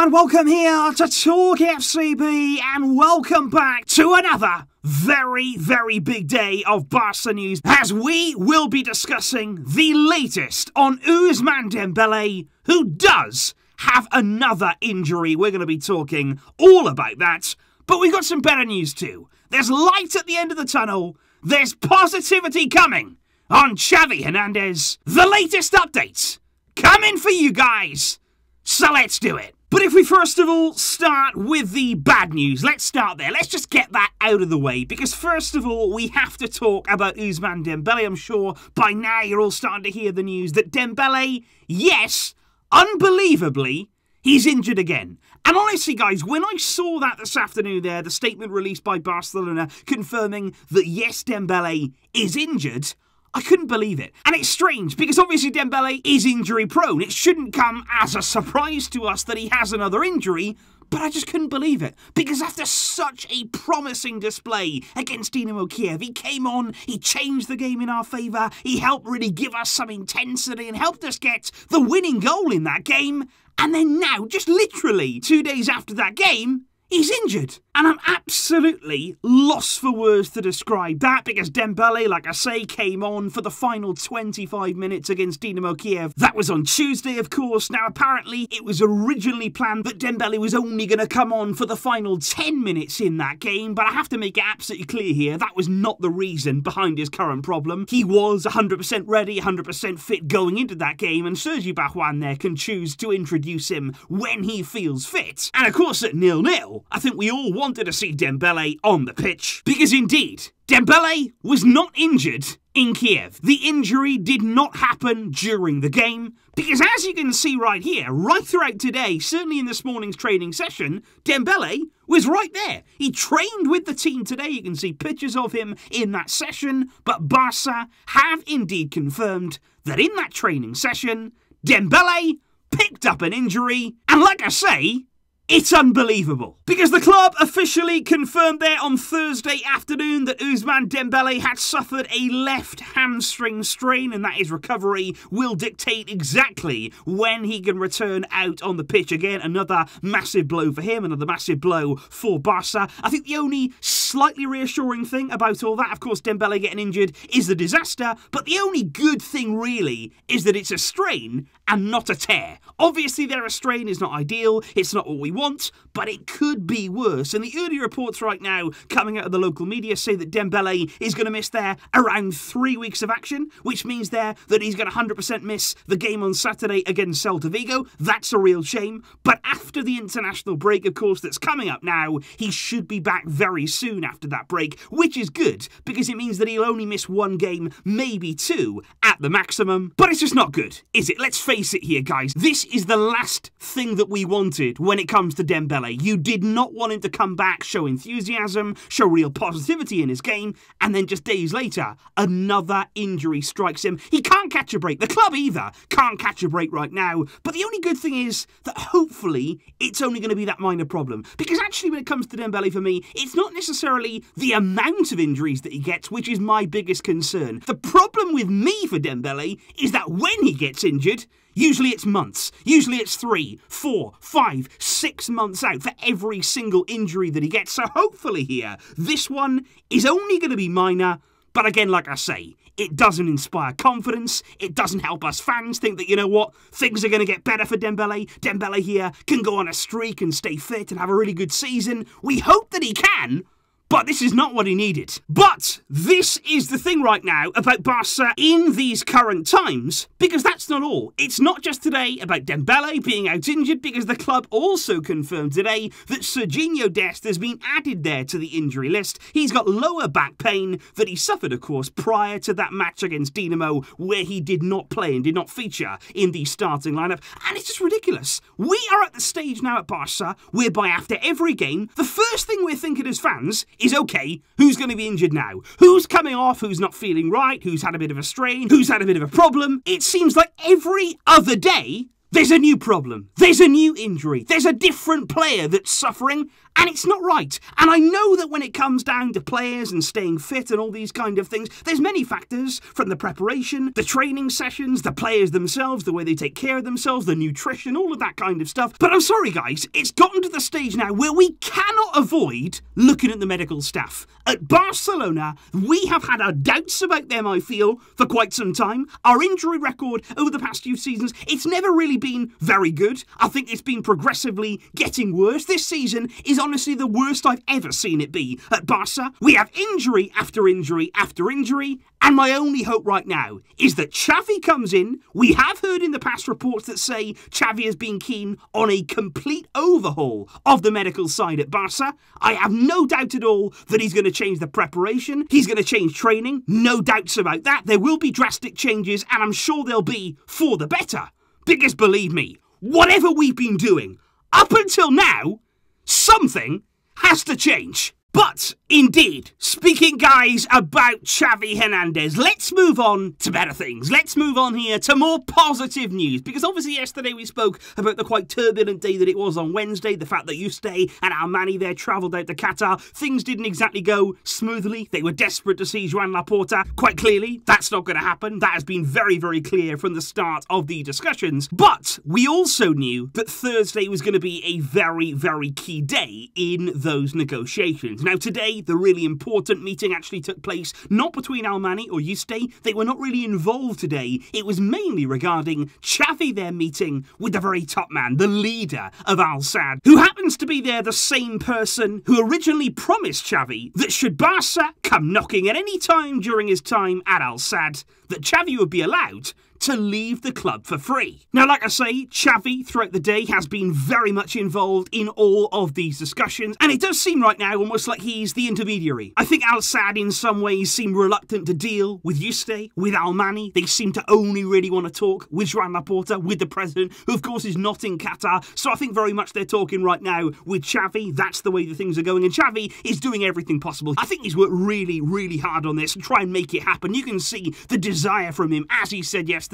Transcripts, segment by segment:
and welcome here to TalkFCB, and welcome back to another very big day of Barca news, as we will be discussing the latest on Ousmane Dembele, who does have another injury. We're going to be talking all about that, but we've got some better news too. There's light at the end of the tunnel. There's positivity coming on Xavi Hernandez. The latest updates coming for you guys. So let's do it. But if we first of all start with the bad news, let's start there. Let's just get that out of the way, because first of all, we have to talk about Ousmane Dembele. I'm sure by now you're all starting to hear the news that Dembele, yes, unbelievably, he's injured again. And honestly, guys, when I saw that this afternoon there, the statement released by Barcelona confirming that yes, Dembele is injured, I couldn't believe it. And it's strange, because obviously Dembele is injury prone. It shouldn't come as a surprise to us that he has another injury, but I just couldn't believe it. Because after such a promising display against Dynamo Kyiv, he came on, he changed the game in our favour, he helped really give us some intensity and helped us get the winning goal in that game. And then now, just literally 2 days after that game, he's injured. And I'm absolutely lost for words to describe that, because Dembele, like I say, came on for the final 25 minutes against Dynamo Kyiv. That was on Tuesday, of course. Now, apparently, it was originally planned that Dembele was only going to come on for the final 10 minutes in that game, but I have to make it absolutely clear here, that was not the reason behind his current problem. He was 100% ready, 100% fit going into that game, and Sergi Barjuan there can choose to introduce him when he feels fit. And of course, at 0-0, I think we all wanted to see Dembele on the pitch, because indeed, Dembele was not injured in Kiev. The injury did not happen during the game, because as you can see right here, right throughout today, certainly in this morning's training session, Dembele was right there. He trained with the team today. You can see pictures of him in that session, but Barca have indeed confirmed that in that training session, Dembele picked up an injury, and like I say, it's unbelievable, because the club officially confirmed there on Thursday afternoon that Ousmane Dembele had suffered a left hamstring strain, and that his recovery will dictate exactly when he can return out on the pitch again. Another massive blow for him, another massive blow for Barca. I think the only slightly reassuring thing about all that, of course, Dembele getting injured is the disaster, but the only good thing really is that it's a strain and not a tear. Obviously, a strain is not ideal, it's not what we want, but it could be worse. And the early reports right now coming out of the local media say that Dembele is going to miss there around 3 weeks of action, which means there that he's going to 100% miss the game on Saturday against Celta Vigo. That's a real shame. But after the international break, of course, that's coming up now, he should be back very soon after that break, which is good, because it means that he'll only miss one game, maybe two, at the maximum. But it's just not good, is it? Let's face it here, guys. This is the last thing that we wanted when it comes to Dembele. You did not want him to come back, show enthusiasm, show real positivity in his game, and then just days later, another injury strikes him. He can't catch a break. The club either can't catch a break right now. But the only good thing is that hopefully it's only going to be that minor problem. Because actually, when it comes to Dembele, for me, it's not necessarily the amount of injuries that he gets, which is my biggest concern. The problem with me for Dembele is that when he gets injured, usually it's months. Usually it's 3, 4, 5, 6 months out for every single injury that he gets. So hopefully here, this one is only going to be minor. But again, like I say, it doesn't inspire confidence. It doesn't help us fans think that, you know what, things are going to get better for Dembele. Dembele here can go on a streak and stay fit and have a really good season. We hope that he can, but this is not what he needed. But this is the thing right now about Barca in these current times, because that's not all. It's not just today about Dembele being out injured, because the club also confirmed today that Sergi Dest has been added there to the injury list. He's got lower back pain that he suffered, of course, prior to that match against Dynamo, where he did not play and did not feature in the starting lineup. And it's just ridiculous. We are at the stage now at Barca whereby after every game, the first thing we're thinking as fans is, okay, who's going to be injured now? Who's coming off? Who's not feeling right? Who's had a bit of a strain? Who's had a bit of a problem? It seems like every other day, There's a new problem. There's a new injury. There's a different player that's suffering, and it's not right. And I know that when it comes down to players and staying fit and all these kind of things, there's many factors, from the preparation, the training sessions, the players themselves, the way they take care of themselves, the nutrition, all of that kind of stuff. But I'm sorry, guys, it's gotten to the stage now where we cannot avoid looking at the medical staff. At Barcelona, we have had our doubts about them, I feel, for quite some time. Our injury record over the past few seasons, it's never really been very good. I think it's been progressively getting worse. This season is honestly the worst I've ever seen it be at Barca. We have injury after injury after injury, and my only hope right now is that Xavi comes in. We have heard in the past reports that say Xavi has been keen on a complete overhaul of the medical side at Barca. I have no doubt at all that he's going to change the preparation. He's going to change training. No doubts about that. There will be drastic changes, and I'm sure they'll be for the better. Because believe me, whatever we've been doing up until now, something has to change. But, indeed, speaking, guys, about Xavi Hernandez, let's move on to better things. Let's move on here to more positive news, because obviously yesterday we spoke about the quite turbulent day that it was on Wednesday, the fact that Yuste and Armani there travelled out to Qatar. Things didn't exactly go smoothly. They were desperate to see Joan Laporta. Quite clearly, that's not going to happen. That has been very, very clear from the start of the discussions. But we also knew that Thursday was going to be a very, very key day in those negotiations. Now, today, the really important meeting actually took place not between Armani or Yuste. They were not really involved today. It was mainly regarding Xavi, their meeting with the very top man, the leader of Al Sadd, who happens to be there the same person who originally promised Xavi that should Barca come knocking at any time during his time at Al Sadd, that Xavi would be allowed to leave the club for free. Now, like I say, Xavi throughout the day has been very much involved in all of these discussions, and it does seem right now almost like he's the intermediary. I think Al Sadd in some ways seem reluctant to deal with Yuste, with Armani. They seem to only really want to talk with Joan Laporta, with the president, who of course is not in Qatar. So I think very much they're talking right now with Xavi. That's the way the things are going, and Xavi is doing everything possible. I think he's worked really, really hard on this and try and make it happen. You can see the desire from him, as he said yesterday,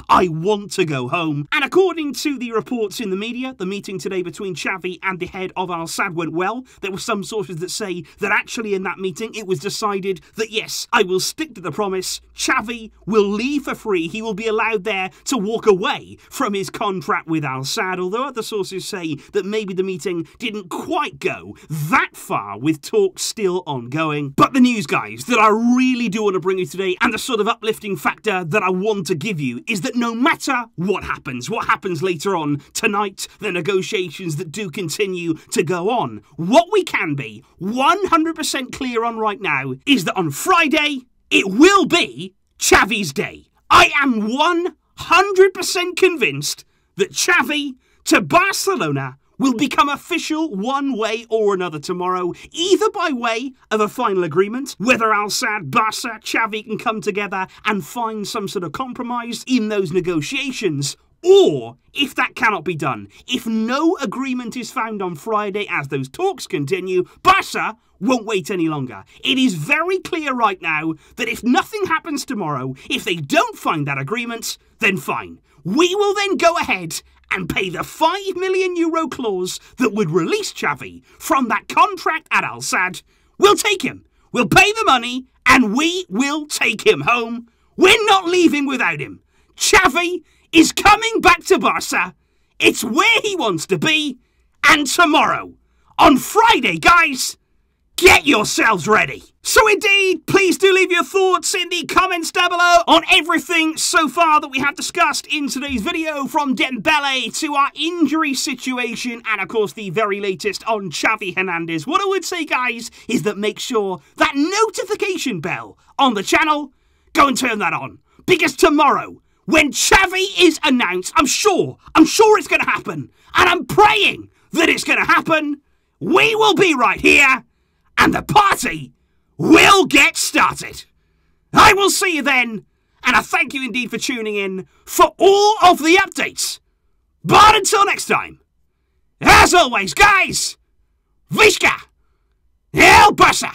I want to go home. And according to the reports in the media, the meeting today between Xavi and the head of Al Sadd went well. There were some sources that say that actually in that meeting it was decided that yes, I will stick to the promise. Xavi will leave for free. He will be allowed there to walk away from his contract with Al Sadd, although other sources say that maybe the meeting didn't quite go that far, with talks still ongoing. But the news, guys, that I really do want to bring you today, and the sort of uplifting factor that I want to give you, is that no matter what happens later on tonight, the negotiations that do continue to go on, what we can be 100% clear on right now is that on Friday, it will be Xavi's day. I am 100% convinced that Xavi to Barcelona will become official one way or another tomorrow, either by way of a final agreement, whether Al Sadd, Barca, Xavi can come together and find some sort of compromise in those negotiations, or if that cannot be done, if no agreement is found on Friday as those talks continue, Barca won't wait any longer. It is very clear right now that if nothing happens tomorrow, if they don't find that agreement, then fine. We will then go ahead and pay the €5 million clause that would release Xavi from that contract at Al Sadd. We'll take him. We'll pay the money, and we will take him home. We're not leaving without him. Xavi is coming back to Barca. It's where he wants to be. And tomorrow, on Friday, guys, get yourselves ready. So indeed, please do leave your thoughts in the comments down below on everything so far that we have discussed in today's video, from Dembele to our injury situation and of course the very latest on Xavi Hernandez. What I would say, guys, is that make sure that notification bell on the channel, go and turn that on, because tomorrow, when Xavi is announced, I'm sure it's going to happen, and I'm praying that it's going to happen, we will be right here, and the party will get started. I will see you then, and I thank you indeed for tuning in for all of the updates. But until next time, as always, guys, Visca El Barça!